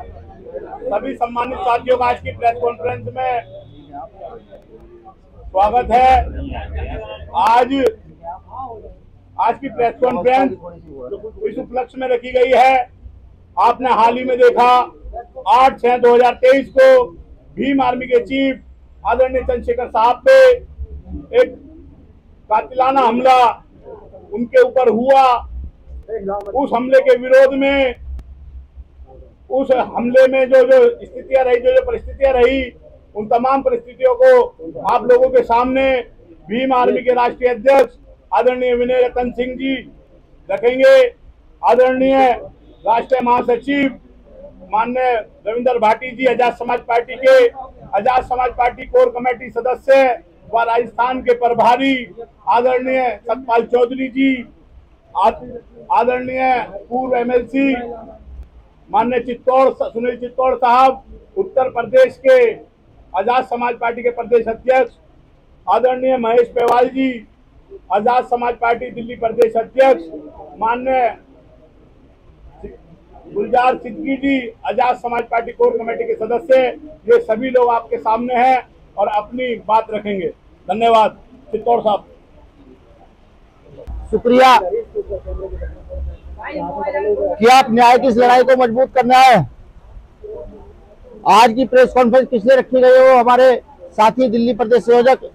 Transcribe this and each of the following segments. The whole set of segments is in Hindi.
सभी सम्मानित साथियों का आज की प्रेस कॉन्फ्रेंस में स्वागत है। आज की प्रेस कॉन्फ्रेंस इस उपलक्ष्य में रखी गई है। आपने हाल ही में देखा 8/6/2023 को भीम आर्मी के चीफ आदरणीय चंद्रशेखर साहब पे एक कातिलाना हमला उनके ऊपर हुआ। उस हमले के विरोध में, उस हमले में जो स्थितियां रही, जो परिस्थितियां रही, उन तमाम परिस्थितियों को आप लोगों के सामने भीम आर्मी के राष्ट्रीय अध्यक्ष आदरणीय विनय रतन सिंह जी रखेंगे। आदरणीय राष्ट्रीय महासचिव माननीय रविंदर भाटी जी, आजाद समाज पार्टी के Azad Samaj party core committee सदस्य व राजस्थान के प्रभारी आदरणीय सतपाल चौधरी जी, आदरणीय पूर्व एमएलसी माननीय सुनील चित्तौड़ साहब, उत्तर प्रदेश के आजाद समाज पार्टी के प्रदेश अध्यक्ष आदरणीय महेश पेवाल जी, आजाद समाज पार्टी दिल्ली प्रदेश अध्यक्ष माननीय गुलजार सिद्दीकी जी, Azad Samaj party core committee के सदस्य, ये सभी लोग आपके सामने हैं और अपनी बात रखेंगे। धन्यवाद। चित्तौड़ साहब। शुक्रिया कि आप न्याय की इस लड़ाई को मजबूत करना है। आज की प्रेस कॉन्फ्रेंस किस लिए रखी गई है, वो हमारे साथी दिल्ली प्रदेश संयोजक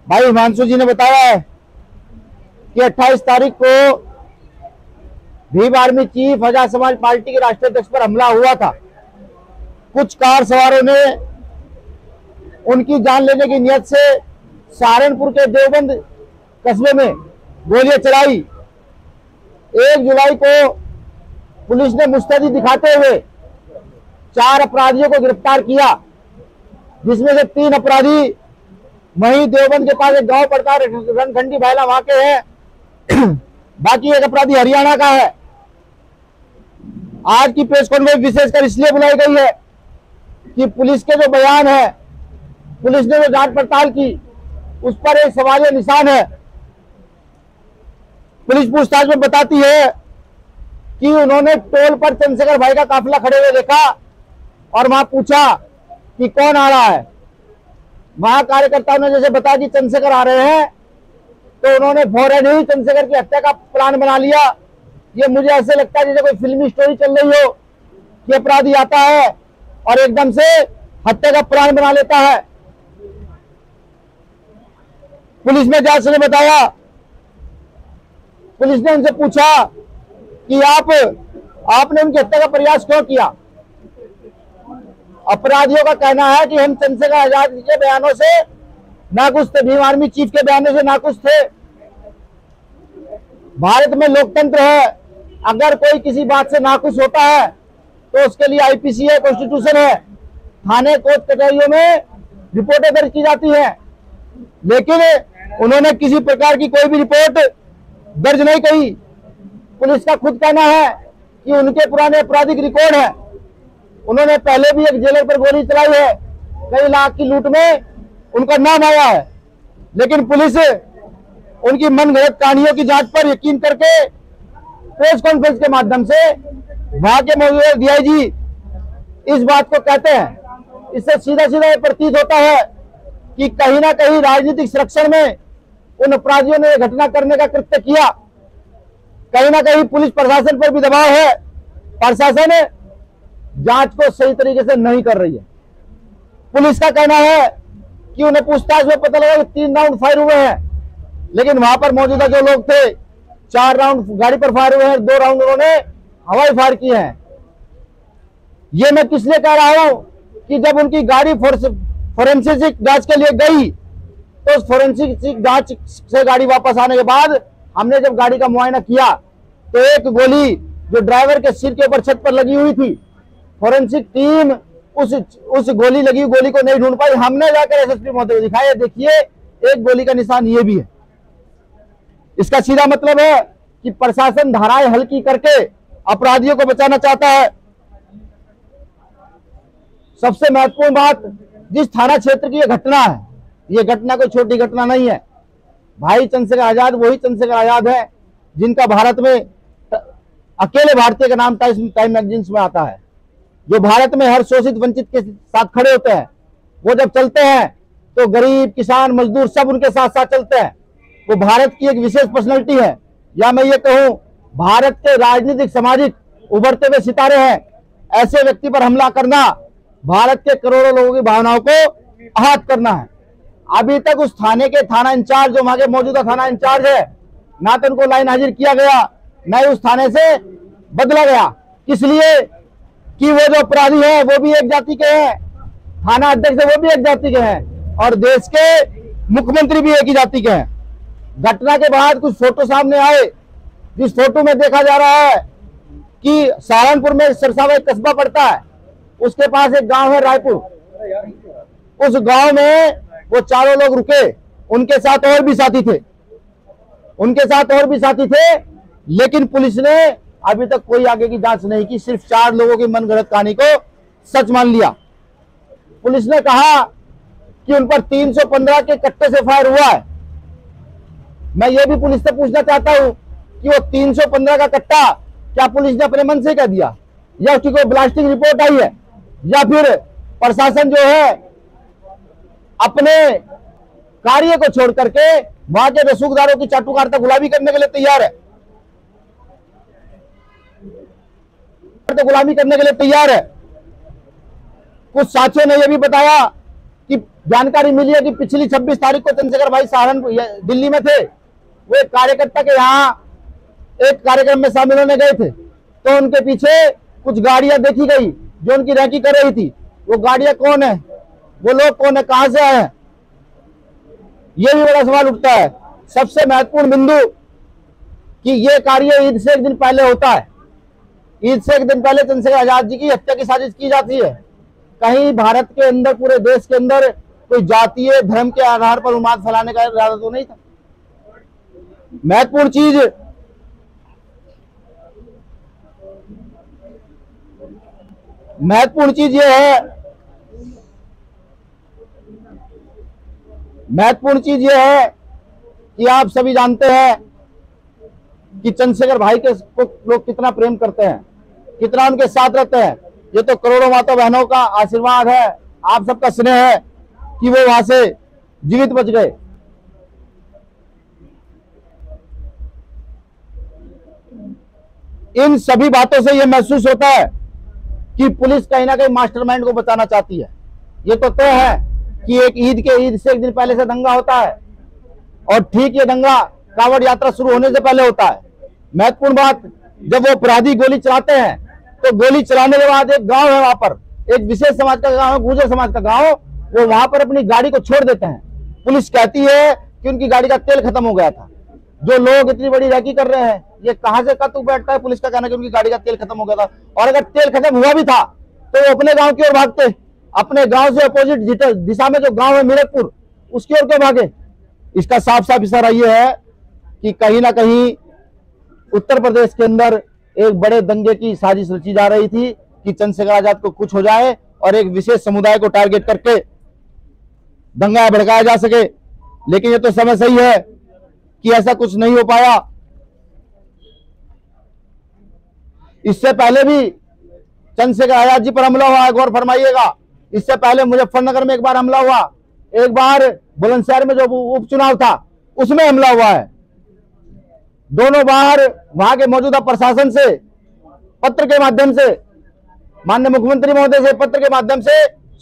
भाई हिमांशु जी ने बताया है कि 28 तारीख को Bhim army chief Azad Samaj party के राष्ट्रीय अध्यक्ष पर हमला हुआ था। कुछ कार सवारों ने उनकी जान लेने की नियत से सहारनपुर के देवबंद कस्बे में गोलियां चलाई। 1 जुलाई को पुलिस ने मुस्तैदी दिखाते हुए 4 अपराधियों को गिरफ्तार किया, जिसमें से 3 अपराधी वहीं देवबंद के पास एक गांव पड़ता है रणखंडी भायला, वहां के हैं। बाकी एक अपराधी हरियाणा का है। आज की प्रेस कॉन्फ्रेंस विशेषकर इसलिए बुलाई गई है कि पुलिस के जो बयान है, पुलिस ने जो जांच पड़ताल की, उस पर एक सवालिया निशान है। पुलिस पूछताछ में बताती है कि उन्होंने टोल पर चंद्रशेखर भाई का काफिला खड़े हुए देखा और वहां पूछा कि कौन आ रहा है। वहां कार्यकर्ताओं ने जैसे बताया कि चंद्रशेखर आ रहे हैं, तो उन्होंने फौरन ही चंद्रशेखर की हत्या का प्लान बना लिया। ये मुझे ऐसे लगता है जैसे कोई फिल्मी स्टोरी चल रही हो कि अपराधी आता है और एकदम से हत्या का प्लान बना लेता है। पुलिस में जांच ने बताया, पुलिस ने उनसे पूछा कि आपने उनकी हत्या का प्रयास क्यों किया। अपराधियों का कहना है कि हम चंद्रशेखर आजाद के बयानों से नाखुश थे, भीम आर्मी चीफ के बयानों से नाखुश थे। भारत में लोकतंत्र है, अगर कोई किसी बात से नाखुश होता है तो उसके लिए आईपीसी है, कॉन्स्टिट्यूशन है, थाने कोर्ट कचहरियों में रिपोर्टें दर्ज की जाती हैं। लेकिन उन्होंने किसी प्रकार की कोई भी रिपोर्ट दर्ज नहीं की। पुलिस का खुद कहना है कि उनके पुराने आपराधिक रिकॉर्ड है। उन्होंने पहले भी एक जेलर पर गोली चलाई है, कई लाख की लूट में उनका नाम आया है। लेकिन पुलिस उनकी मनगढ़ंत कहानियों की जांच पर यकीन करके प्रेस कॉन्फ्रेंस के माध्यम से वहां के मौजूदा डीआईजी इस बात को कहते हैं। इससे सीधा सीधा ये प्रतीत होता है कि कहीं ना कहीं राजनीतिक संरक्षण में उन अपराधियों ने घटना करने का कृत्य किया। कहीं ना कहीं पुलिस प्रशासन पर भी दबाव है। प्रशासन जांच को सही तरीके से नहीं कर रही है। पुलिस का कहना है कि उन्हें पूछताछ में पता लगा कि 3 राउंड फायर हुए हैं, लेकिन वहां पर मौजूदा जो लोग थे 4 राउंड गाड़ी पर फायर हुए हैं, 2 राउंड उन्होंने हवाई फायर किए हैं। ये मैं किस लिए कह रहा हूं कि जब उनकी गाड़ी फोरेंसिक जांच के लिए गई, तो उस फोरेंसिक जांच से गाड़ी वापस आने के बाद हमने जब गाड़ी का मुआयना किया तो एक गोली जो ड्राइवर के सिर के ऊपर छत पर लगी हुई थी, फोरेंसिक टीम उस गोली लगी गोली को नहीं ढूंढ पाई। हमने जाकर एसएसपी महोदय को दिखाया, देखिए एक गोली का निशान ये भी है। इसका सीधा मतलब है कि प्रशासन धाराएं हल्की करके अपराधियों को बचाना चाहता है। सबसे महत्वपूर्ण बात, जिस थाना क्षेत्र की यह घटना है, यह घटना कोई छोटी घटना नहीं है। भाई चंद्रशेखर आजाद वही चंद्रशेखर आजाद है जिनका भारत में अकेले भारतीय का नाम टाइम मैगजीन्स में आता है। जो भारत में हर शोषित वंचित के साथ खड़े होते हैं, वो जब चलते हैं तो गरीब, किसान, मजदूर सब उनके साथ साथ चलते हैं। वो भारत की एक विशेष पर्सनैलिटी है, या मैं ये कहूं भारत के राजनीतिक, सामाजिक उभरते हुए सितारे हैं। ऐसे व्यक्ति पर हमला करना भारत के करोड़ों लोगों की भावनाओं को आहत करना है। अभी तक उस थाने के थाना इंचार्ज, जो वहां के मौजूदा थाना इंचार्ज है, ना तो उनको लाइन हाजिर किया गया, न ही उस थाने से बदला गया। किस लिए? कि वो जो अपराधी है वो भी एक जाति के हैं, थाना अध्यक्ष है वो भी एक जाति के हैं, और देश के मुख्यमंत्री भी एक ही जाति के हैं। घटना के बाद कुछ फोटो सामने आए, जिस फोटो में देखा जा रहा है कि सहारनपुर में सरसावा एक कस्बा पड़ता है, उसके पास एक गांव है रायपुर। उस गांव में वो चारों लोग रुके, उनके साथ और भी साथी थे, लेकिन पुलिस ने अभी तक कोई आगे की जांच नहीं की, सिर्फ 4 लोगों की मनगढ़ंत कहानी को सच मान लिया। पुलिस ने कहा कि उन पर 315 के कट्टे से फायर हुआ है। मैं ये भी पुलिस से पूछना चाहता हूं कि वो 315 का कट्टा क्या पुलिस ने अपने मन से कह दिया, या उसकी कोई ब्लास्टिंग रिपोर्ट आई है, या फिर प्रशासन जो है अपने कार्य को छोड़ करके वहां के रसूखदारों की चाटुकारिता गुलामी करने के लिए तैयार है, कुछ साथियों ने यह भी बताया कि जानकारी मिली है कि पिछली 26 तारीख को चंद्रशेखर भाई सहारनपुर दिल्ली में थे। वो एक कार्यकर्ता के यहाँ एक कार्यक्रम में शामिल होने गए थे, तो उनके पीछे कुछ गाड़ियां देखी गई जो उनकी रैकी कर रही थी। वो गाड़ियां कौन है, वो लोग कौन है, कहां से आए हैं, ये भी बड़ा सवाल उठता है। सबसे महत्वपूर्ण बिंदु कि ये कार्य ईद से एक दिन पहले होता है। ईद से एक दिन पहले चंद्रशेखर आजाद जी की हत्या की साजिश की जाती है। कहीं भारत के अंदर, पूरे देश के अंदर कोई जातीय, धर्म के आधार पर उन्माद फैलाने का इरादा तो नहीं था। महत्वपूर्ण चीज ये है कि आप सभी जानते हैं कि चंद्रशेखर भाई के लोग कितना प्रेम करते हैं, कितना उनके साथ रहते हैं। ये तो करोड़ों माता बहनों का आशीर्वाद है, आप सबका स्नेह है कि वो वहां से जीवित बच गए। इन सभी बातों से यह महसूस होता है कि पुलिस कहीं ना कहीं मास्टरमाइंड को बचाना चाहती है। ये तो तय है कि ईद से एक दिन पहले से दंगा होता है, और ठीक ये दंगा कांवड़ यात्रा शुरू होने से पहले होता है। महत्वपूर्ण बात, जब वो अपराधी गोली चलाते हैं तो गोली चलाने के बाद एक गांव है, वहां पर एक विशेष समाज का गांव है, गुर्जर समाज का गांव, वो वहां पर अपनी गाड़ी को छोड़ देते हैं। पुलिस कहती है कि उनकी गाड़ी का तेल खत्म हो गया था। जो लोग इतनी बड़ी रैकी कर रहे हैं, ये कहां से कतु बैठता है? पुलिस का कहना कि उनकी गाड़ी का तेल खत्म हो गया था, और अगर तेल खत्म हुआ भी था तो वो अपने गांव की ओर भागते, अपने गांव से अपोजिट दिशा में जो गांव है मीरकपुर, उसकी ओर क्यों भागे? इसका साफ साफ इशारा ये है कि कहीं ना कहीं उत्तर प्रदेश के अंदर एक बड़े दंगे की साजिश रची जा रही थी कि चंद्रशेखर आजाद को कुछ हो जाए और एक विशेष समुदाय को टारगेट करके दंगा भड़काया जा सके। लेकिन ये तो समय सही है कि ऐसा कुछ नहीं हो पाया। इससे पहले भी चंद्रशेखर आजाद जी पर हमला हुआ है, गौर फरमाइएगा। इससे पहले मुजफ्फरनगर में एक बार हमला हुआ, एक बार बुलंदशहर में जो उपचुनाव था उसमें हमला हुआ है। दोनों बार वहां के मौजूदा प्रशासन से पत्र के माध्यम से, माननीय मुख्यमंत्री महोदय से पत्र के माध्यम से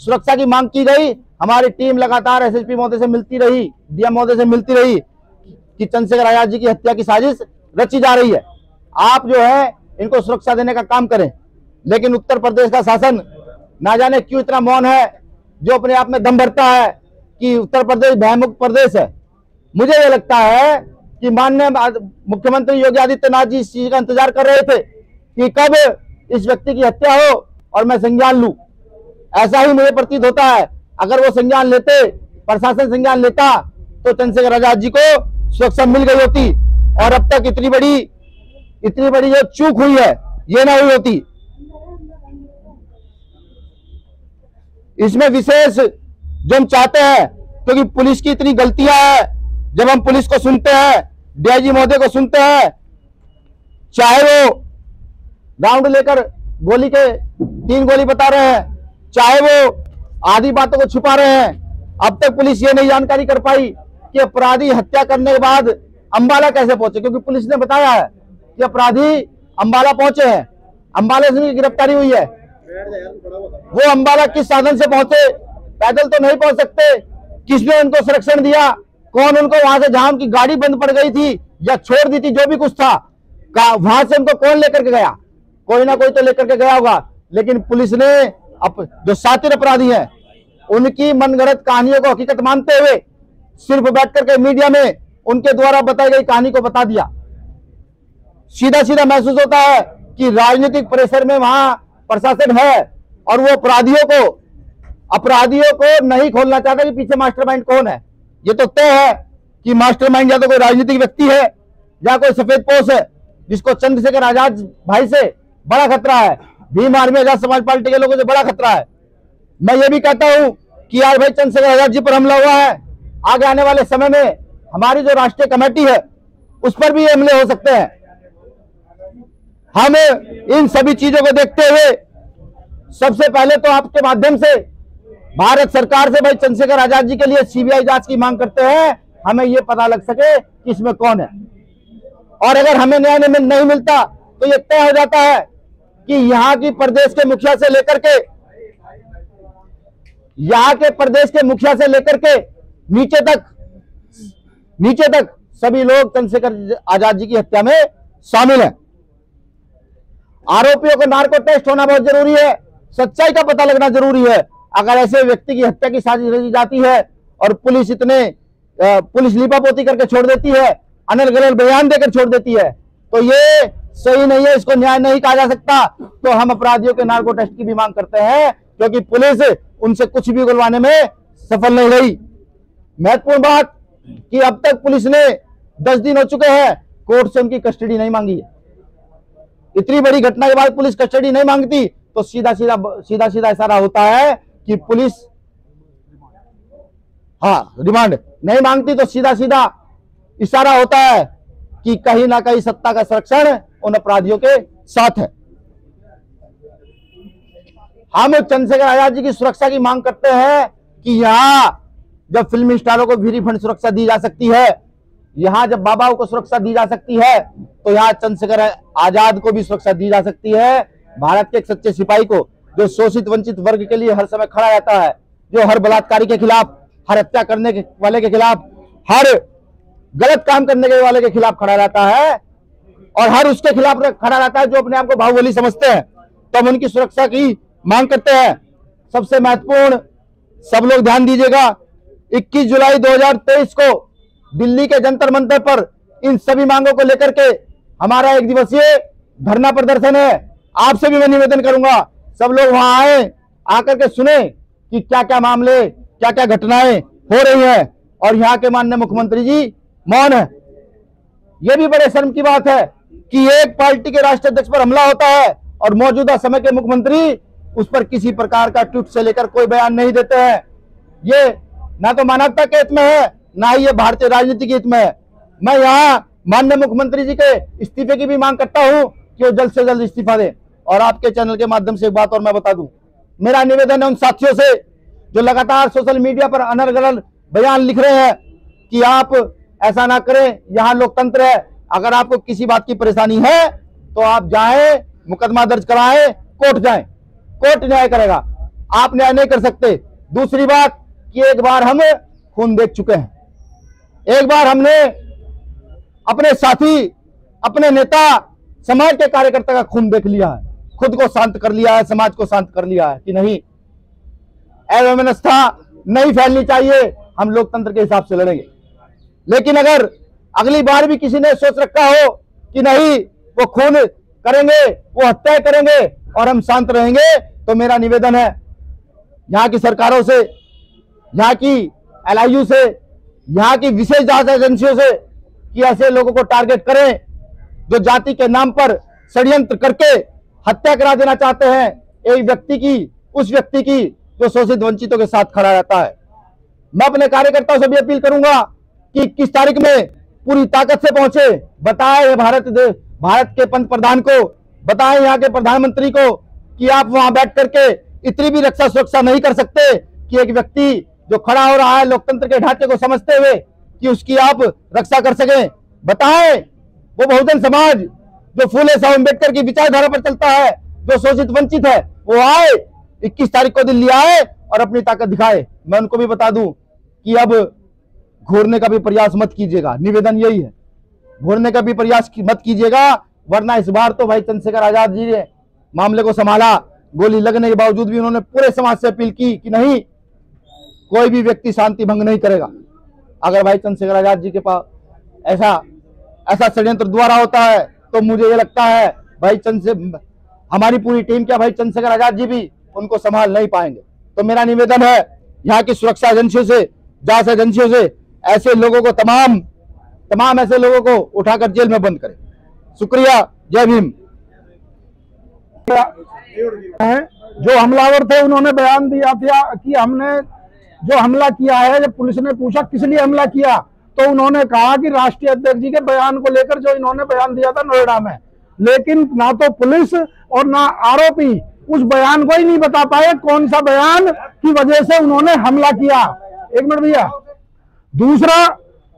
सुरक्षा की मांग की गई। हमारी टीम लगातार एसएसपी महोदय से मिलती रही, डीएम महोदय से मिलती रही कि चंद्रशेखर आजाद जी की हत्या की साजिश रची जा रही है, आप जो है इनको सुरक्षा देने का काम करें। लेकिन उत्तर प्रदेश का शासन ना जाने क्यों इतना मौन है, जो अपने आप में दम भरता है कि उत्तर प्रदेश भयमुक्त प्रदेश है। मुझे यह लगता है कि माननीय मुख्यमंत्री योगी आदित्यनाथ जी इस चीज का इंतजार कर रहे थे कि कब इस व्यक्ति की हत्या हो और मैं संज्ञान लूं। ऐसा ही मुझे प्रतीत होता है। अगर वो संज्ञान लेते, प्रशासन संज्ञान लेता, तो चंद्रशेखर आजाद जी को सुरक्षा मिल गई होती और अब तक इतनी बड़ी जो चूक हुई है ये ना हुई होती। इसमें विशेष जो हम चाहते हैं, क्योंकि पुलिस की इतनी गलतियां हैं, जब हम पुलिस को सुनते हैं, डीआईजी महोदय को सुनते हैं, चाहे वो राउंड लेकर गोली के 3 गोली बता रहे हैं, चाहे वो आधी बातों को छुपा रहे हैं। अब तक पुलिस ये नहीं जानकारी कर पाई कि अपराधी हत्या करने के बाद अंबाला कैसे पहुंचे, क्योंकि पुलिस ने बताया है कि अपराधी अंबाला पहुंचे हैं, अंबाला से उनकी गिरफ्तारी हुई है। वो अंबाला किस साधन से पहुंचे? पैदल तो नहीं पहुंच सकते। किसने उनको संरक्षण दिया? कौन उनको वहां से, जहां उनकी गाड़ी बंद पड़ गई थी या छोड़ दी थी, जो भी कुछ था, वहां से उनको कौन लेकर के गया? कोई ना कोई तो लेकर के गया होगा। लेकिन पुलिस ने जो शातिर अपराधी हैं उनकी मनगढ़ंत कहानियों को हकीकत मानते हुए सिर्फ बैठ करके मीडिया में उनके द्वारा बताई गई कहानी को बता दिया। सीधा सीधा महसूस होता है कि राजनीतिक प्रेशर में वहां प्रशासन है और वो अपराधियों को नहीं खोलना चाहता कि पीछे मास्टरमाइंड कौन है। ये तो तय है कि मास्टरमाइंड या तो कोई राजनीतिक व्यक्ति है या कोई सफेद पोश है, जिसको चंद्रशेखर आजाद भाई से बड़ा खतरा है, भीम आर्मी आजाद समाज पार्टी के लोगों से बड़ा खतरा है। मैं ये भी कहता हूं कि यार भाई चंद्रशेखर आजाद जी पर हमला हुआ है, आगे आने वाले समय में हमारी जो राष्ट्रीय कमेटी है उस पर भी हमले हो सकते हैं। हम इन सभी चीजों को देखते हुए सबसे पहले तो आपके माध्यम से भारत सरकार से भाई चंद्रशेखर आजाद जी के लिए सीबीआई जांच की मांग करते हैं, हमें यह पता लग सके कि इसमें कौन है। और अगर हमें न्याय नहीं मिलता तो यह तय हो जाता है कि यहाँ की प्रदेश के मुखिया से लेकर के नीचे तक सभी लोग चंद्रशेखर आजाद जी की हत्या में शामिल हैं। आरोपियों को नार्को टेस्ट होना बहुत जरूरी है, सच्चाई का पता लगना जरूरी है। अगर ऐसे व्यक्ति की हत्या की साजिश रची जाती है और पुलिस लीपापोती करके छोड़ देती है, अनल गलत बयान देकर छोड़ देती है, तो ये सही नहीं है, इसको न्याय नहीं कहा जा सकता। तो हम अपराधियों के नार्को टेस्ट की भी मांग करते हैं, क्योंकि पुलिस उनसे कुछ भी उगलवाने में सफल नहीं रही। महत्वपूर्ण बात कि अब तक पुलिस ने 10 दिन हो चुके हैं, कोर्ट से उनकी कस्टडी नहीं मांगी है। इतनी बड़ी घटना के बाद पुलिस कस्टडी नहीं मांगती तो सीधा सीधा इशारा होता है कि पुलिस रिमांड नहीं मांगती, तो सीधा सीधा इशारा होता है कि कहीं ना कहीं सत्ता का संरक्षण उन अपराधियों के साथ है। हम चंद्रशेखर आजाद जी की सुरक्षा की मांग करते हैं कि यहां जब फिल्मी स्टारों को फ्री फंड सुरक्षा दी जा सकती है, यहां जब बाबाओं को सुरक्षा दी जा सकती है, तो यहां चंद्रशेखर आजाद को भी सुरक्षा दी जा सकती है। भारत के एक सच्चे सिपाही को, जो शोषित वंचित वर्ग के लिए हर समय खड़ा रहता है, जो हर बलात्कारी के खिलाफ, हर हत्या करने वाले के खिलाफ, हर गलत काम करने के वाले के खिलाफ खड़ा रहता है और हर उसके खिलाफ खड़ा रहता है जो अपने आप को बाहुबली समझते हैं, तो हम उनकी सुरक्षा की मांग करते हैं। सबसे महत्वपूर्ण, सब लोग ध्यान दीजिएगा, 21 जुलाई 2023 को दिल्ली के जंतर मंतर पर इन सभी मांगों को लेकर के हमारा 1 दिवसीय धरना प्रदर्शन है। आपसे भी मैं निवेदन करूंगा, सब लोग वहां आए, आकर के सुने कि क्या क्या मामले, क्या क्या घटनाएं हो रही हैं, और यहाँ के माननीय मुख्यमंत्री जी मौन है। यह भी बड़े शर्म की बात है कि एक पार्टी के राष्ट्रीय अध्यक्ष पर हमला होता है और मौजूदा समय के मुख्यमंत्री उस पर किसी प्रकार का ट्वीट से लेकर कोई बयान नहीं देते हैं। ये ना तो मानवता के हित में है, ना ही ये भारतीय राजनीति के हित में है। मैं यहाँ माननीय मुख्यमंत्री जी के इस्तीफे की भी मांग करता हूं कि वो जल्द से जल्द इस्तीफा दें। और आपके चैनल के माध्यम से एक बात और मैं बता दूं, मेरा निवेदन है उन साथियों से जो लगातार सोशल मीडिया पर अनर्गल बयान लिख रहे हैं कि आप ऐसा ना करें, यहाँ लोकतंत्र है, अगर आपको किसी बात की परेशानी है तो आप जाएं, मुकदमा दर्ज कराएं, कोर्ट जाएं, कोर्ट न्याय करेगा, आप न्याय नहीं कर सकते। दूसरी बात कि एक बार हम खून देख चुके हैं, एक बार हमने अपने साथी, अपने नेता, समाज के कार्यकर्ता का खून देख लिया है, खुद को शांत कर लिया है, समाज को शांत कर लिया है कि नहीं, अव्यवस्था नहीं फैलनी चाहिए, हम लोकतंत्र के हिसाब से लड़ेंगे। लेकिन अगर अगली बार भी किसी ने सोच रखा हो कि नहीं वो खून करेंगे, वो हत्या करेंगे और हम शांत रहेंगे, तो मेरा निवेदन है यहाँ की सरकारों से, यहाँ की LIU से, यहाँ की विशेष जांच एजेंसियों से कि ऐसे लोगों को टारगेट करें जो जाति के नाम पर षड्यंत्र करके हत्या करा देना चाहते हैं एक व्यक्ति की, उस व्यक्ति की जो शोषित वंचितों के साथ खड़ा रहता है। मैं अपने कार्यकर्ताओं से भी अपील करूंगा कि 21 तारीख में पूरी ताकत से पहुंचे, बताएं भारत के पंत प्रधान को, बताएं यहाँ के प्रधानमंत्री को कि आप वहां बैठ करके इतनी भी रक्षा सुरक्षा नहीं कर सकते कि एक व्यक्ति जो खड़ा हो रहा है लोकतंत्र के ढांचे को समझते हुए कि उसकी आप रक्षा कर सकें। बताएं, वो बहुजन समाज जो फूले साहब अम्बेडकर की विचारधारा पर चलता है, जो शोषित वंचित है, वो आए 21 तारीख को दिल्ली आए और अपनी ताकत दिखाए। मैं उनको भी बता दूं कि अब घूरने का भी प्रयास मत कीजिएगा, निवेदन यही है, घूरने का भी प्रयास मत कीजिएगा, वरना इस बार तो भाई चंद्रशेखर आजाद जी ने मामले को संभाला। गोली लगने के बावजूद भी उन्होंने पूरे समाज से अपील की कि नहीं, कोई भी व्यक्ति शांति भंग नहीं करेगा। अगर भाई चंद्रशेखर आजाद जी के पास ऐसा षड्यंत्र द्वारा होता है तो मुझे ये लगता है भाई हमारी पूरी टीम क्या, भाई चंद्रशेखर आजाद जी भी उनको संभाल नहीं पाएंगे। तो मेरा निवेदन है यहाँ की सुरक्षा एजेंसियों से, जांच एजेंसियों से, ऐसे लोगों को तमाम ऐसे लोगों को उठाकर जेल में बंद करें। शुक्रिया, जय भीम। जो हमलावर थे उन्होंने बयान दिया था कि हमने जो हमला किया है, जब पुलिस ने पूछा किस लिए हमला किया तो उन्होंने कहा कि राष्ट्रीय अध्यक्ष जी के बयान को लेकर जो इन्होंने बयान दिया था नोएडा में। लेकिन ना तो पुलिस और ना आरोपी उस बयान को ही नहीं बता पाए कौन सा बयान की वजह से उन्होंने हमला किया। एक मिनट भैया। दूसरा,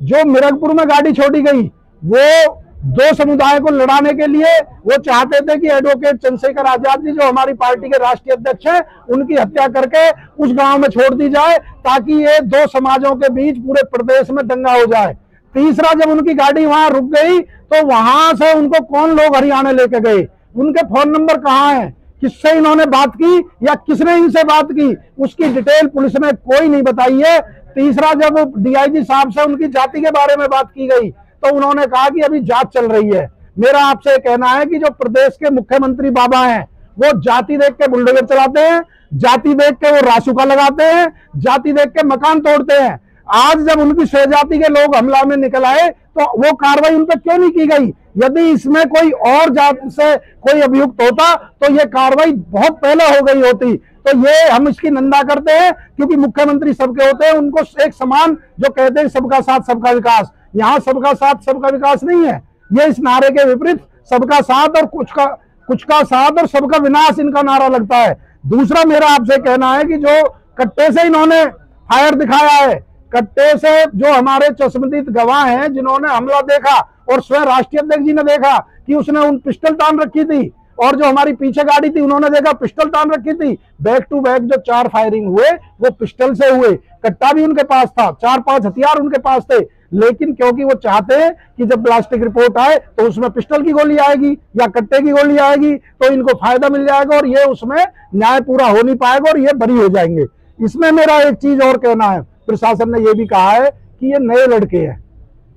जो मिरगपुर में गाड़ी छोड़ी गई वो दो समुदाय को लड़ाने के लिए वो चाहते थे कि एडवोकेट चंद्रशेखर आजाद जी जो हमारी पार्टी के राष्ट्रीय अध्यक्ष हैं उनकी हत्या करके उस गांव में छोड़ दी जाए ताकि ये दो समाजों के बीच पूरे प्रदेश में दंगा हो जाए। तीसरा, जब उनकी गाड़ी वहां रुक गई तो वहां से उनको कौन लोग हरियाणा लेके गए, उनके फोन नंबर कहाँ है, किससे इन्होंने बात की या किसने इनसे बात की, उसकी डिटेल पुलिस ने कोई नहीं बताई है। तीसरा, जब डीआईजी साहब से उनकी जाति के बारे में बात की गई तो उन्होंने कहा कि अभी जांच चल रही है। मेरा आपसे कहना है कि जो प्रदेश के मुख्यमंत्री बाबा हैं वो जाति देख के बुलडोजर चलाते हैं, जाति देख के वो रासुका लगाते हैं, जाति देख के मकान तोड़ते हैं। आज जब उनकी स्वजाति के लोग हमला में निकल आए तो वो कार्रवाई उन पर क्यों नहीं की गई? यदि इसमें कोई और जाति से कोई अभियुक्त होता तो ये कार्रवाई बहुत पहले हो गई होती। तो ये हम इसकी निंदा करते हैं क्योंकि मुख्यमंत्री सबके होते हैं, उनको एक समान जो कहते हैं सबका साथ सबका विकास, यहाँ सबका साथ सबका विकास नहीं है। ये इस नारे के विपरीत सबका साथ और कुछ का साथ और सबका विनाश इनका नारा लगता है। दूसरा, मेरा आपसे कहना है कि जो कट्टे से इन्होंने फायर दिखाया है, कट्टे से जो हमारे चश्मदीद गवाह हैं जिन्होंने हमला देखा और स्वयं राष्ट्रीय अध्यक्ष जी ने देखा कि उसने उन पिस्टल तान रखी थी और जो हमारी पीछे गाड़ी थी उन्होंने देखा पिस्टल तान रखी थी। बैक टू बैक जो 4 फायरिंग हुए वो पिस्टल से हुए, कट्टा भी उनके पास था, 4-5 हथियार उनके पास थे। लेकिन क्योंकि वो चाहते हैं कि जब प्लास्टिक रिपोर्ट आए तो उसमें पिस्टल की गोली आएगी या कट्टे की गोली आएगी तो इनको फायदा मिल जाएगा और ये उसमें न्याय पूरा हो नहीं पाएगा और ये बरी हो जाएंगे। इसमें मेरा एक चीज और कहना है, प्रशासन ने ये भी कहा है कि ये नए लड़के हैं।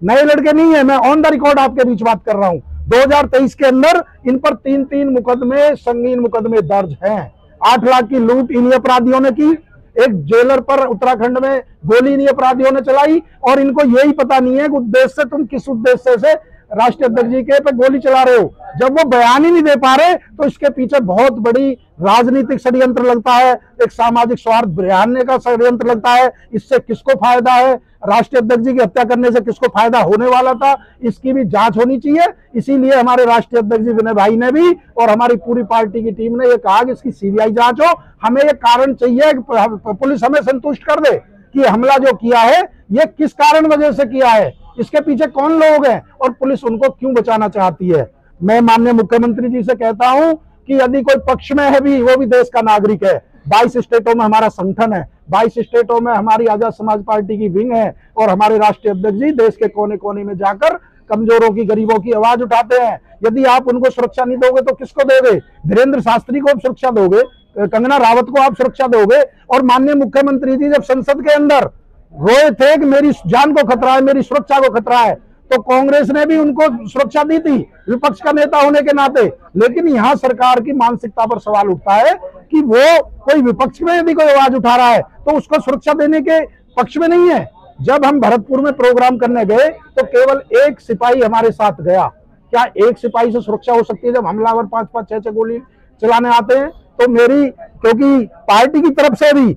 नए लड़के नहीं है, मैं ऑन द रिकॉर्ड आपके बीच बात कर रहा हूं। 2023 के अंदर इन पर 3 मुकदमे, संगीन मुकदमे दर्ज हैं। 8 लाख की लूट इन्हीं अपराधियों ने की, एक जेलर पर उत्तराखंड में गोली इन्हीं अपराधियों ने चलाई और इनको यही पता नहीं है कि उद्देश्य से तुम किस उद्देश्य से राष्ट्रीय अध्यक्ष जी के पे गोली चला रहे हो। जब वो बयान ही नहीं दे पा रहे तो इसके पीछे बहुत बड़ी राजनीतिक षड्यंत्र लगता है, एक सामाजिक स्वार्थ बिहारने का षड्यंत्र लगता है। इससे किसको फायदा है, राष्ट्रीय अध्यक्ष जी की हत्या करने से किसको फायदा होने वाला था, इसकी भी जांच होनी चाहिए। इसीलिए हमारे राष्ट्रीय अध्यक्ष जी विनय भाई ने भी और हमारी पूरी पार्टी की टीम ने ये कहा कि इसकी सीबीआई जांच हो। हमें ये कारण चाहिए कि पुलिस हमें संतुष्ट कर दे कि हमला जो किया है ये किस कारण वजह से किया है, इसके पीछे कौन लोग हैं और पुलिस उनको क्यों बचाना चाहती है। मैं माननीय मुख्यमंत्री जी से कहता हूं कि यदि कोई पक्ष में है भी, वो भी देश का नागरिक है। 22 स्टेटों में हमारा संगठन है, 22 स्टेटों में हमारी आजाद समाज पार्टी की विंग है और हमारे राष्ट्रीय अध्यक्ष जी देश के कोने कोने में जाकर कमजोरों की, गरीबों की आवाज उठाते हैं। यदि आप उनको सुरक्षा नहीं दोगे तो किसको दोगे? धीरेन्द्र शास्त्री को आप सुरक्षा दोगे, कंगना रावत को आप सुरक्षा दोगे। और माननीय मुख्यमंत्री जी जब संसद के अंदर रोए थे कि मेरी जान को खतरा है, मेरी सुरक्षा को खतरा है, तो कांग्रेस ने भी उनको सुरक्षा दी थी विपक्ष का नेता होने के नाते। लेकिन यहाँ सरकार की मानसिकता पर सवाल उठता है कि वो कोई विपक्ष में यदि कोई आवाज उठा रहा है तो उसको सुरक्षा देने के पक्ष में नहीं है। जब हम भरतपुर में प्रोग्राम करने गए तो केवल एक सिपाही हमारे साथ गया। क्या एक सिपाही से सुरक्षा हो सकती है जब हमलावर 5-5, 6-6 गोली चलाने आते हैं? तो मेरी, क्योंकि पार्टी की तरफ से भी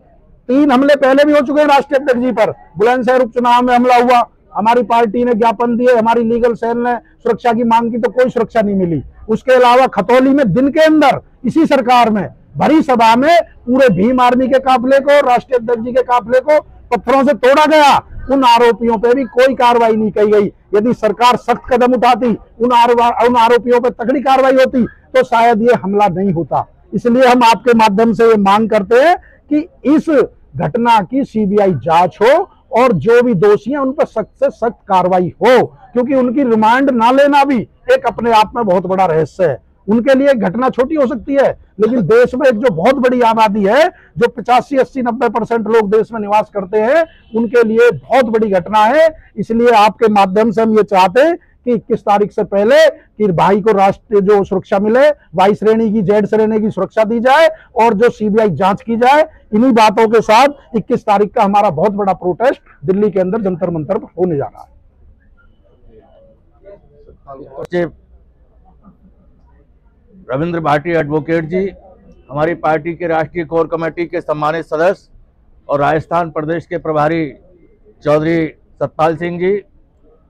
3 हमले पहले भी हो चुके हैं राष्ट्रीय अध्यक्ष जी पर। बुलंदशहर उपचुनाव में हमला हुआ, हमारी पार्टी ने ज्ञापन दिए, हमारी लीगल सेल ने सुरक्षा की मांग की तो कोई सुरक्षा नहीं मिली। उसके अलावा खतौली में दिन के अंदर इसी सरकार में भरी सभा में पूरे भीम आर्मी के काफिले को, राष्ट्रीय अध्यक्ष जी के काफिले को पत्थरों से तोड़ा गया। उन आरोपियों पे भी कोई कार्रवाई नहीं की गई। यदि सरकार सख्त कदम उठाती, उन आरोपियों पे तगड़ी कार्रवाई होती, तो शायद ये हमला नहीं होता। इसलिए हम आपके माध्यम से ये मांग करते हैं कि इस घटना की सीबीआई जांच हो और जो भी दोषी हैं उन पर सख्त से सख्त कार्रवाई हो, क्योंकि उनकी रिमांड ना लेना भी एक अपने आप में बहुत बड़ा रहस्य है। उनके लिए घटना छोटी हो सकती है, लेकिन देश में एक जो बहुत बड़ी आबादी है, जो 85, 80, 90% लोग देश में निवास करते हैं, उनके लिए बहुत बड़ी घटना है। इसलिए आपके माध्यम से हम ये चाहते हैं कि 21 तारीख से पहले कि भाई को राष्ट्रीय जो सुरक्षा मिले, वाई श्रेणी की, जेड श्रेणी की सुरक्षा दी जाए और जो सीबीआई जांच की जाए। इन्हीं बातों के साथ 21 तारीख का हमारा बहुत बड़ा प्रोटेस्ट दिल्ली के अंदर जंतर मंतर पर होने जा रहा है। रविंद्र भाटी एडवोकेट जी, हमारी पार्टी के राष्ट्रीय कोर कमेटी के सम्मानित सदस्य और राजस्थान प्रदेश के प्रभारी चौधरी सतपाल सिंह जी,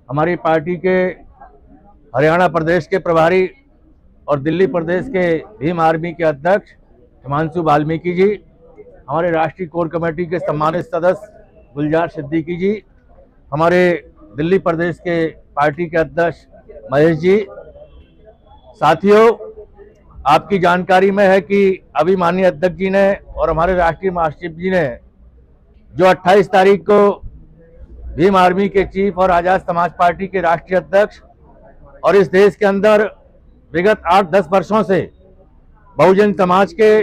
हमारी पार्टी के हरियाणा प्रदेश के प्रभारी और दिल्ली प्रदेश के भीम आर्मी के अध्यक्ष हिमांशु वाल्मीकि जी, हमारे राष्ट्रीय कोर कमेटी के सम्मानित सदस्य गुलजार सिद्दीकी जी, हमारे दिल्ली प्रदेश के पार्टी के अध्यक्ष महेश जी। साथियों, आपकी जानकारी में है कि अभी माननीय अध्यक्ष जी ने और हमारे राष्ट्रीय महासचिव जी ने जो 28 तारीख को भीम आर्मी के चीफ और आजाद समाज पार्टी के राष्ट्रीय अध्यक्ष और इस देश के अंदर विगत 8-10 वर्षों से बहुजन समाज के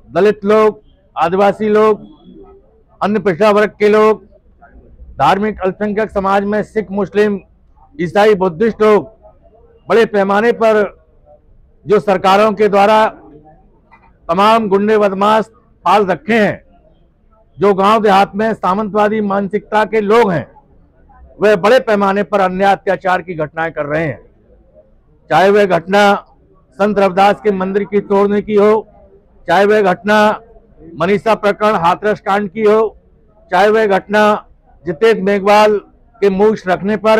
दलित लोग, आदिवासी लोग, अन्य पिछड़ा वर्ग के लोग, धार्मिक अल्पसंख्यक समाज में सिख, मुस्लिम, ईसाई, बुद्धिस्ट लोग बड़े पैमाने पर जो सरकारों के द्वारा तमाम गुंडे बदमाश पाल रखे हैं, जो गांव देहात में सामंतवादी मानसिकता के लोग हैं, वे बड़े पैमाने पर अन्याय अत्याचार की घटनाएं कर रहे हैं। चाहे वह घटना संत रविदास के मंदिर की तोड़ने की हो, चाहे वह घटना मनीषा प्रकरण हाथरस कांड की हो, चाहे वह घटना जितेश मेघवाल के मूछ रखने पर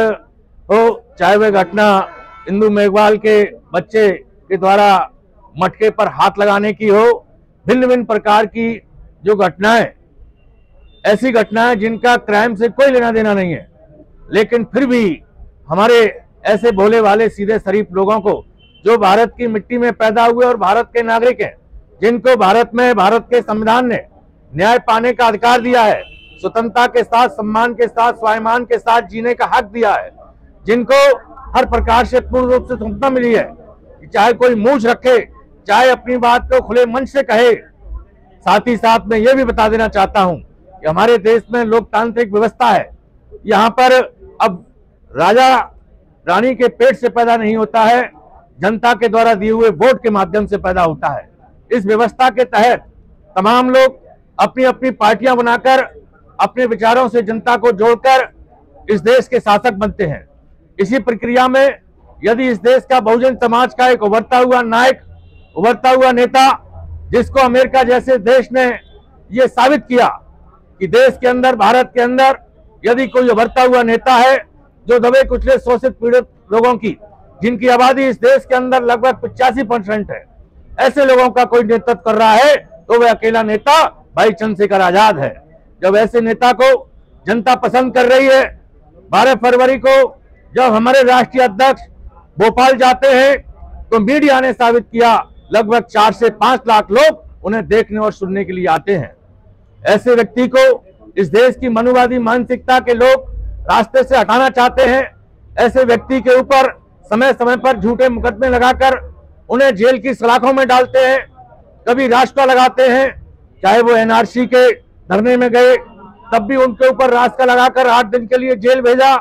हो, चाहे वह घटना इंदु मेघवाल के बच्चे के द्वारा मटके पर हाथ लगाने की हो। भिन्न भिन्न प्रकार की जो घटनाएं, ऐसी घटनाएं जिनका क्राइम से कोई लेना देना नहीं है, लेकिन फिर भी हमारे ऐसे भोले वाले सीधे शरीफ लोगों को, जो भारत की मिट्टी में पैदा हुए और भारत के नागरिक हैं, जिनको भारत में भारत के संविधान ने न्याय पाने का अधिकार दिया है, स्वतंत्रता के साथ, सम्मान के साथ, स्वाभिमान के साथ जीने का हक दिया है, जिनको हर प्रकार से पूर्ण रूप से स्वतंत्रता मिली है, चाहे कोई मूंछ रखे, चाहे अपनी बात को खुले मन से कहे। साथ ही साथ मैं ये भी बता देना चाहता हूं कि हमारे देश में लोकतांत्रिक व्यवस्था है। यहाँ पर अब राजा रानी के पेट से पैदा नहीं होता है, जनता के द्वारा दिए हुए वोट के माध्यम से पैदा होता है। इस व्यवस्था के तहत तमाम लोग अपनी अपनी पार्टियां बनाकर अपने विचारों से जनता को जोड़कर इस देश के शासक बनते हैं। इसी प्रक्रिया में यदि इस देश का बहुजन समाज का एक उभरता हुआ नायक, उभरता हुआ नेता, जिसको अमेरिका जैसे देश ने ये साबित किया कि देश के अंदर, भारत के अंदर यदि कोई उभरता हुआ नेता है जो दबे कुचले शोषित पीड़ित लोगों की, जिनकी आबादी इस देश के अंदर लगभग 85% है, ऐसे लोगों का कोई नेतृत्व कर रहा है, तो वह अकेला नेता भाई चंद्रशेखर आजाद है। जब ऐसे नेता को जनता पसंद कर रही है, 12 फरवरी को जब हमारे राष्ट्रीय अध्यक्ष भोपाल जाते हैं, तो मीडिया ने साबित किया लगभग 4 से 5 लाख लोग उन्हें देखने और सुनने के लिए आते हैं। ऐसे व्यक्ति को इस देश की मनुवादी मानसिकता के लोग रास्ते से हटाना चाहते हैं। ऐसे व्यक्ति के ऊपर समय समय पर झूठे मुकदमे लगाकर उन्हें जेल की सलाखों में डालते हैं, कभी रास्ता लगाते हैं। चाहे वो एनआरसी के धरने में गए, तब भी उनके ऊपर रास्ता लगाकर 8 दिन के लिए जेल भेजा।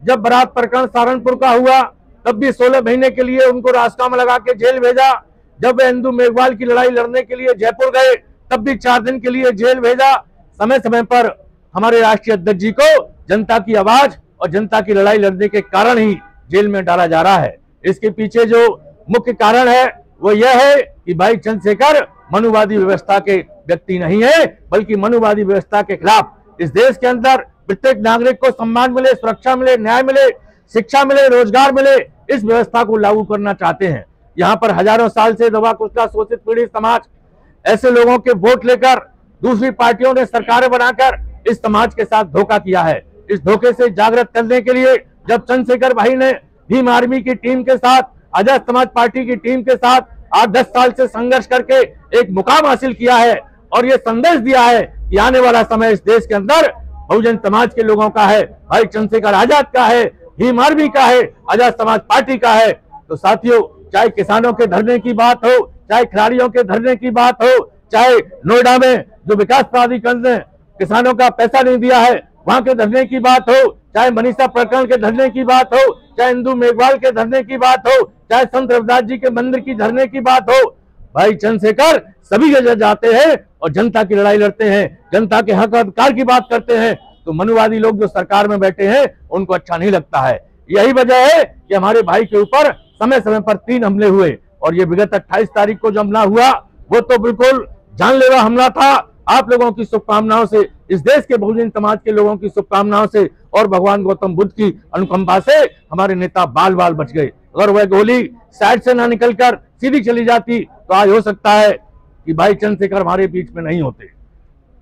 जब बारात प्रकरण सहारनपुर का हुआ, तब भी 16 महीने के लिए उनको रास्ता में लगा के जेल भेजा। जब वे इंदु मेघवाल की लड़ाई लड़ने के लिए जयपुर गए, तब भी 4 दिन के लिए जेल भेजा। समय समय पर हमारे राष्ट्रीय अध्यक्ष जी को जनता की आवाज और जनता की लड़ाई लड़ने के कारण ही जेल में डाला जा रहा है। इसके पीछे जो मुख्य कारण है वो यह है कि भाई चंद्रशेखर मनुवादी व्यवस्था के व्यक्ति नहीं है, बल्कि मनुवादी व्यवस्था के खिलाफ इस देश के अंदर प्रत्येक नागरिक को सम्मान मिले, सुरक्षा मिले, न्याय मिले, शिक्षा मिले, रोजगार मिले, इस व्यवस्था को लागू करना चाहते हैं। यहाँ पर हजारों साल से दबा कुचला शोषित पीड़ित समाज ऐसे लोगों के वोट लेकर दूसरी पार्टियों ने सरकारें बनाकर इस समाज के साथ धोखा किया है। इस धोखे से जागृत करने के लिए जब चंद्रशेखर भाई ने भीम आर्मी की टीम के साथ, आजाद समाज पार्टी की टीम के साथ 8-10 साल से संघर्ष करके एक मुकाम हासिल किया है और ये संदेश दिया है कि आने वाला समय इस देश के अंदर बहुजन समाज के लोगों का है, भाई चंद्रशेखर आजाद का है, भीम आर्मी का है, आजाद समाज पार्टी का है। तो साथियों, चाहे किसानों के धरने की बात हो, चाहे खिलाड़ियों के धरने की बात हो, चाहे नोएडा में जो विकास प्राधिकरण ने किसानों का पैसा नहीं दिया है वहां के धरने की बात हो, चाहे मनीषा प्रकरण के धरने की बात हो, चाहे इंदु मेघवाल के धरने की बात हो, चाहे संत रविदास जी के मंदिर की धरने की बात हो, भाई चंद्रशेखर सभी जगह जाते हैं और जनता की लड़ाई लड़ते हैं, जनता के हक अधिकार की बात करते हैं। तो मनुवादी लोग जो सरकार में बैठे हैं उनको अच्छा नहीं लगता है। यही वजह है कि हमारे भाई के ऊपर समय समय पर 3 हमले हुए और ये विगत 28 तारीख को जो हमला हुआ वो तो बिल्कुल जानलेवा हमला था। आप लोगों की शुभकामनाओं से, इस देश के बहुजन समाज के लोगों की शुभकामनाओं से और भगवान गौतम बुद्ध की अनुकंपा से हमारे नेता बाल बाल बच गए। अगर वह गोली साइड से ना निकलकर सीधी चली जाती तो आज हो सकता है कि भाई चंद्रशेखर हमारे बीच में नहीं होते।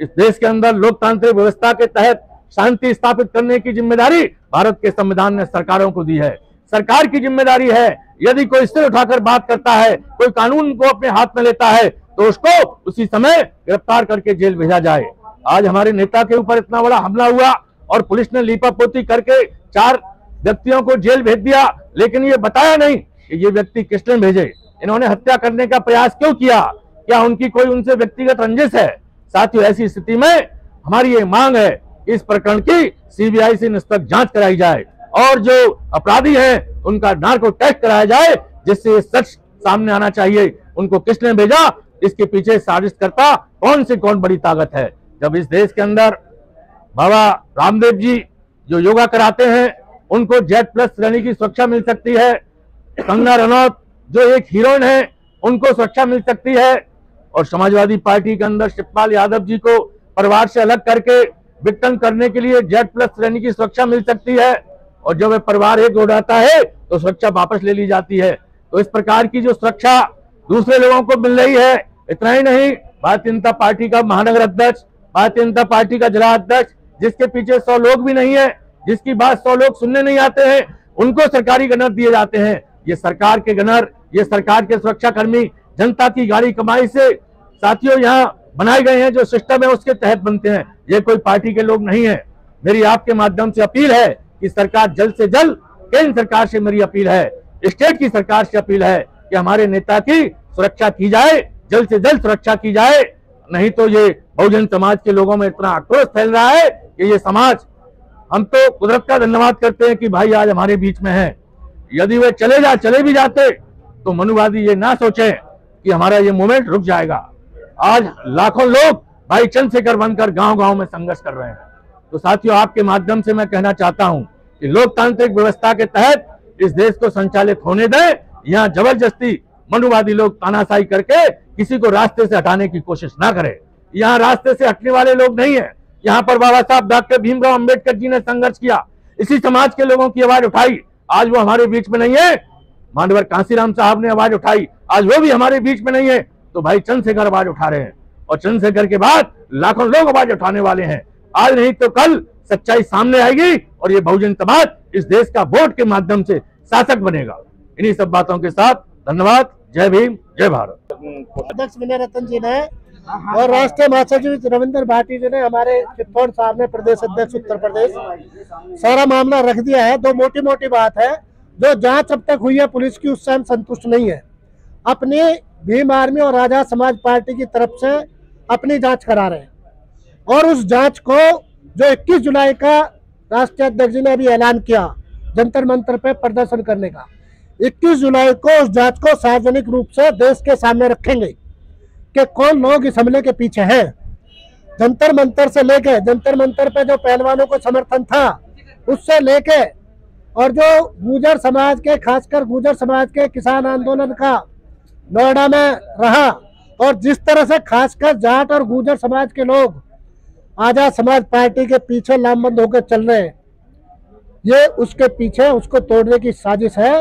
इस देश के अंदर लोकतांत्रिक व्यवस्था के तहत शांति स्थापित करने की जिम्मेदारी भारत के संविधान ने सरकारों को दी है। सरकार की जिम्मेदारी है, यदि कोई सिर उठाकर बात करता है, कोई कानून को अपने हाथ में लेता है तो उसको उसी समय गिरफ्तार करके जेल भेजा जाए। आज हमारे नेता के ऊपर इतना बड़ा हमला हुआ और पुलिस ने लीपापोती करके 4 व्यक्तियों को जेल भेज दिया, लेकिन ये बताया नहीं कि ये व्यक्ति किसने भेजे, इन्होंने हत्या करने का प्रयास क्यों किया, क्या उनकी कोई उनसे व्यक्तिगत रंजिश है। साथियों, ऐसी स्थिति में हमारी ये मांग है इस प्रकरण की सीबीआई से निष्पक्ष जांच कराई जाए और जो अपराधी हैं उनका नार्को टेस्ट कराया जाए, जिससे ये सच सामने आना चाहिए। उनको किसने भेजा, इसके पीछे साजिशकर्ता कौन से कौन बड़ी ताकत है। जब इस देश के अंदर बाबा रामदेव जी जो योगा कराते हैं उनको Z+ श्रेणी की सुरक्षा मिल सकती है, कंगना रनौत जो एक हीरोइन है उनको सुरक्षा मिल सकती है, और समाजवादी पार्टी के अंदर शिवपाल यादव जी को परिवार से अलग करके विघटन करने के लिए Z+ श्रेणी की सुरक्षा मिल सकती है, और जब वह परिवार एक हो जाता है तो सुरक्षा वापस ले ली जाती है। तो इस प्रकार की जो सुरक्षा दूसरे लोगों को मिल रही है, इतना ही नहीं, भारतीय जनता पार्टी का महानगर अध्यक्ष, भारतीय जनता पार्टी का जिला अध्यक्ष, जिसके पीछे 100 लोग भी नहीं है, जिसकी बात 100 लोग सुनने नहीं आते हैं, उनको सरकारी गनर दिए जाते हैं। ये सरकार के गनर, ये सरकार के सुरक्षा कर्मी जनता की गाड़ी कमाई से साथियों यहाँ बनाए गए हैं, जो सिस्टम है उसके तहत बनते हैं, ये कोई पार्टी के लोग नहीं है। मेरी आपके माध्यम से अपील है कि सरकार जल्द से जल्द, केंद्र सरकार से मेरी अपील है, स्टेट की सरकार से अपील है कि हमारे नेता की सुरक्षा की जाए, जल्द से जल्द सुरक्षा की जाए। नहीं तो ये बहुजन समाज के लोगों में इतना आक्रोश फैल रहा है कि ये समाज, हम तो कुदरत का धन्यवाद करते हैं कि भाई आज हमारे बीच में है। यदि वे चले भी जाते तो मनुवादी ये ना सोचे कि हमारा ये मूवमेंट रुक जाएगा। आज लाखों लोग भाई चंद्रशेखर बनकर गांव-गांव में संघर्ष कर रहे हैं। तो साथियों, आपके माध्यम से मैं कहना चाहता हूं कि लोकतांत्रिक व्यवस्था के तहत इस देश को संचालित होने दें। यहाँ जबरदस्ती मनुवादी लोग तानाशाही करके किसी को रास्ते से हटाने की कोशिश ना करें। यहाँ रास्ते से हटने वाले लोग नहीं है। यहाँ पर बाबा साहब डॉक्टर भीमराव अंबेडकर जी ने संघर्ष किया, इसी समाज के लोगों की आवाज उठाई, आज वो हमारे बीच में नहीं है। मानवर कांसीराम साहब ने आवाज उठाई, आज वो भी हमारे बीच में नहीं है। तो भाई चंद्रशेखर आवाज उठा रहे हैं, और चंद्रशेखर के बाद लाखों लोग आवाज उठाने वाले हैं। आज नहीं तो कल सच्चाई सामने आएगी और ये बहुजन समाज इस देश का वोट के माध्यम से शासक बनेगा। इन्हीं सब बातों के साथ धन्यवाद। जय भीम, जय भारत। अध्यक्ष विनय रतन जी ने और राष्ट्रीय महासचिव रविंद्र भाटी जी ने, हमारे चित्तौड़ साहब ने, प्रदेश अध्यक्ष उत्तर प्रदेश, सारा मामला रख दिया है। दो मोटी मोटी बात है, जो जांच अब तक हुई है पुलिस की उससे हम संतुष्ट नहीं है। अपनी भीम आर्मी और आजाद समाज पार्टी की तरफ से अपनी जांच करा रहे हैं, और उस जांच को जो 21 जुलाई का राष्ट्रीय अध्यक्ष जी ने अभी ऐलान किया जंतर मंतर पे प्रदर्शन करने का, 21 जुलाई को उस जांच को सार्वजनिक रूप से देश के सामने रखेंगे कि कौन लोग इस हमले के पीछे हैं। जंतर मंतर से लेके, जंतर मंतर पे जो पहलवानों को समर्थन था उससे लेके, और जो गुर्जर समाज के, खासकर गुर्जर समाज के किसान आंदोलन का नोएडा में रहा, और जिस तरह से खासकर जाट और गुर्जर समाज के लोग आजाद समाज पार्टी के पीछे लामबंद होकर चल रहे हैं, ये उसके पीछे उसको तोड़ने की साजिश है।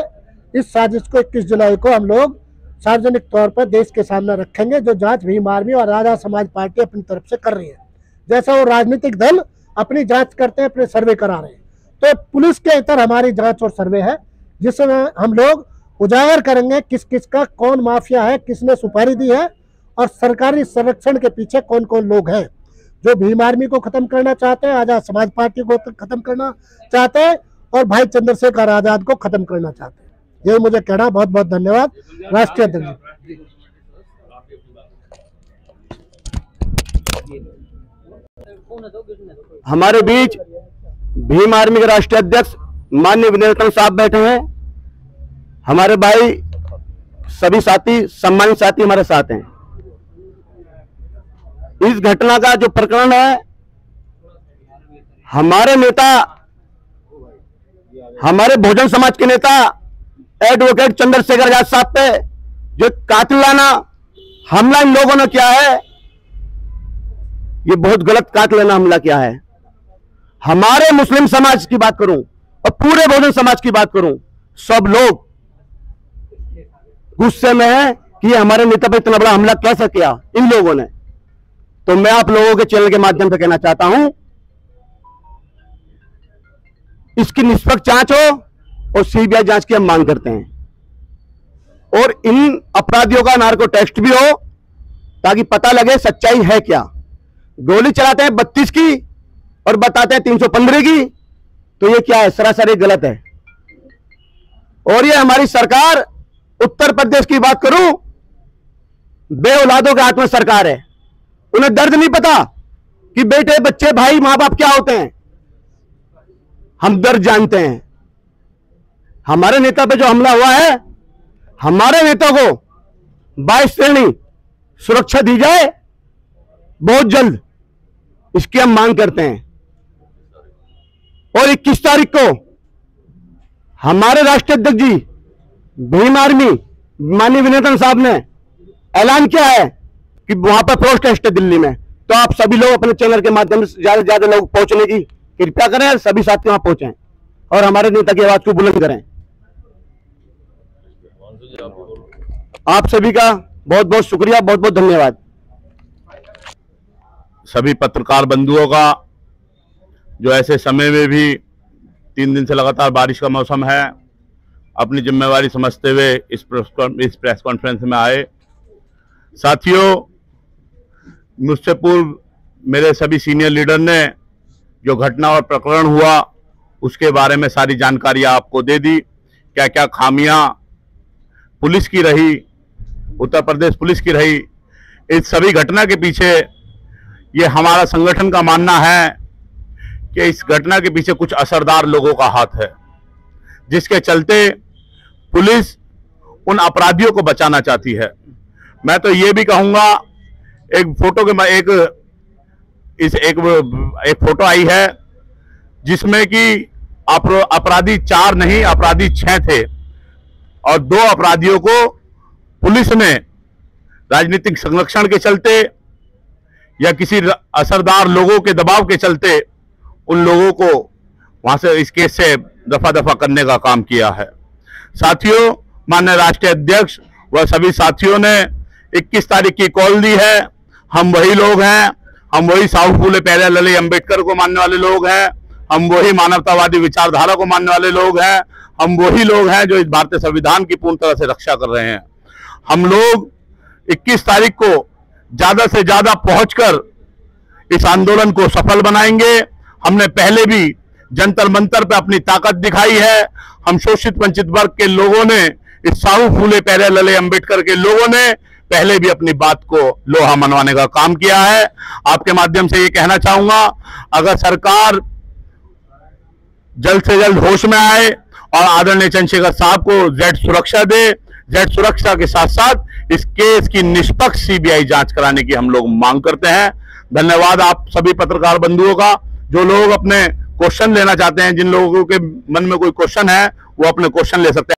इस साजिश को 21 जुलाई को हम लोग सार्वजनिक तौर पर देश के सामने रखेंगे, जो जांच भीम आर्मी और आजाद समाज पार्टी अपनी तरफ से कर रही है। जैसा वो राजनीतिक दल अपनी जांच करते हैं, अपने सर्वे करा रहे हैं, तो पुलिस के इतर हमारी जांच और सर्वे है, जिसमें हम लोग उजागर करेंगे किस किस का कौन माफिया है, किसने सुपारी दी है और सरकारी संरक्षण के पीछे कौन कौन लोग हैं जो भीम आर्मी को खत्म करना चाहते हैं, आजाद समाज पार्टी को खत्म करना चाहते हैं और भाई चंद्रशेखर आजाद को खत्म करना चाहते हैं। यही मुझे कहना। बहुत बहुत धन्यवाद। राष्ट्रीय अध्यक्ष हमारे बीच भीम आर्मी के राष्ट्रीय अध्यक्ष माननीय विनय रतन साहब बैठे हैं। हमारे भाई सभी साथी, सम्मानित साथी हमारे साथ हैं। इस घटना का जो प्रकरण है, हमारे नेता, हमारे बहुजन समाज के नेता एडवोकेट चंद्रशेखर आजाद साहब पे जो कातिलाना हमला इन लोगों ने किया है, ये बहुत गलत कातिलाना हमला किया है। हमारे मुस्लिम समाज की बात करूं और पूरे बहुजन समाज की बात करूं, सब लोग गुस्से में है कि ये हमारे नेता पर इतना बड़ा हमला कैसे किया इन लोगों ने। तो मैं आप लोगों के चैनल के माध्यम से कहना चाहता हूं, इसकी निष्पक्ष जांच हो और सीबीआई जांच की हम मांग करते हैं और इन अपराधियों का नार्को टेस्ट भी हो ताकि पता लगे सच्चाई है क्या। गोली चलाते हैं 32 की और बताते हैं 315 की, तो ये क्या है? सरासर गलत है। और ये हमारी सरकार, उत्तर प्रदेश की बात करूं, बे औलादों के हाथ में सरकार है। उन्हें दर्द नहीं पता कि बेटे, बच्चे, भाई, मां बाप क्या होते हैं। हम दर्द जानते हैं। हमारे नेता पे जो हमला हुआ है, हमारे नेता को 22 श्रेणी सुरक्षा दी जाए बहुत जल्द, इसकी हम मांग करते हैं। और 21 तारीख को हमारे राष्ट्रीय अध्यक्ष जी भीम आर्मी माननीय विनय रतन साहब ने ऐलान किया है कि वहां पर प्रोटेस्ट है दिल्ली में। तो आप सभी लोग अपने चैनल के माध्यम से ज्यादा से ज्यादा लोग पहुंचने की कृपया करें, सभी साथी वहां पहुंचे और हमारे नेता की आवाज को बुलंद करें। आप सभी का बहुत बहुत शुक्रिया, बहुत बहुत धन्यवाद। सभी पत्रकार बंधुओं का, जो ऐसे समय में भी 3 दिन से लगातार बारिश का मौसम है, अपनी जिम्मेवारी समझते हुए इस प्रेस कॉन्फ्रेंस में आए। साथियों, मुझसे पूर्व मेरे सभी सीनियर लीडर ने जो घटना और प्रकरण हुआ उसके बारे में सारी जानकारी आपको दे दी। क्या क्या खामियां पुलिस की रही, उत्तर प्रदेश पुलिस की रही, इस सभी घटना के पीछे ये हमारा संगठन का मानना है कि इस घटना के पीछे कुछ असरदार लोगों का हाथ है, जिसके चलते पुलिस उन अपराधियों को बचाना चाहती है। मैं तो ये भी कहूंगा, एक फोटो के एक फोटो आई है जिसमें कि अपराधी 4 नहीं, अपराधी 6 थे और 2 अपराधियों को पुलिस ने राजनीतिक संरक्षण के चलते या किसी असरदार लोगों के दबाव के चलते उन लोगों को वहां से इस केस से दफा दफा करने का काम किया है। साथियों, माननीय राष्ट्रीय अध्यक्ष व सभी साथियों ने 21 तारीख की कॉल दी है। हम वही लोग हैं, हम वही साहू फूले प्यारे लली अंबेडकर को मानने वाले लोग हैं, हम वही मानवतावादी विचारधारा को मानने वाले लोग हैं, हम वही लोग हैं जो इस भारतीय संविधान की पूर्ण तरह से रक्षा कर रहे हैं। हम लोग 21 तारीख को ज्यादा से ज्यादा पहुंचकर इस आंदोलन को सफल बनाएंगे। हमने पहले भी जंतर मंतर पे अपनी ताकत दिखाई है। हम शोषित वंचित वर्ग के लोगों ने, इस साहू फूले प्यारे लले अंबेडकर के लोगों ने पहले भी अपनी बात को लोहा मनवाने का काम किया है। आपके माध्यम से ये कहना चाहूंगा, अगर सरकार जल्द से जल्द होश में आए और आदरणीय चंद्रशेखर साहब को जेड सुरक्षा दे, जेड सुरक्षा के साथ साथ इस केस की निष्पक्ष सीबीआई जांच कराने की हम लोग मांग करते हैं। धन्यवाद आप सभी पत्रकार बंधुओं का। जो लोग अपने क्वेश्चन लेना चाहते हैं, जिन लोगों के मन में कोई क्वेश्चन है, वो अपने क्वेश्चन ले सकते हैं।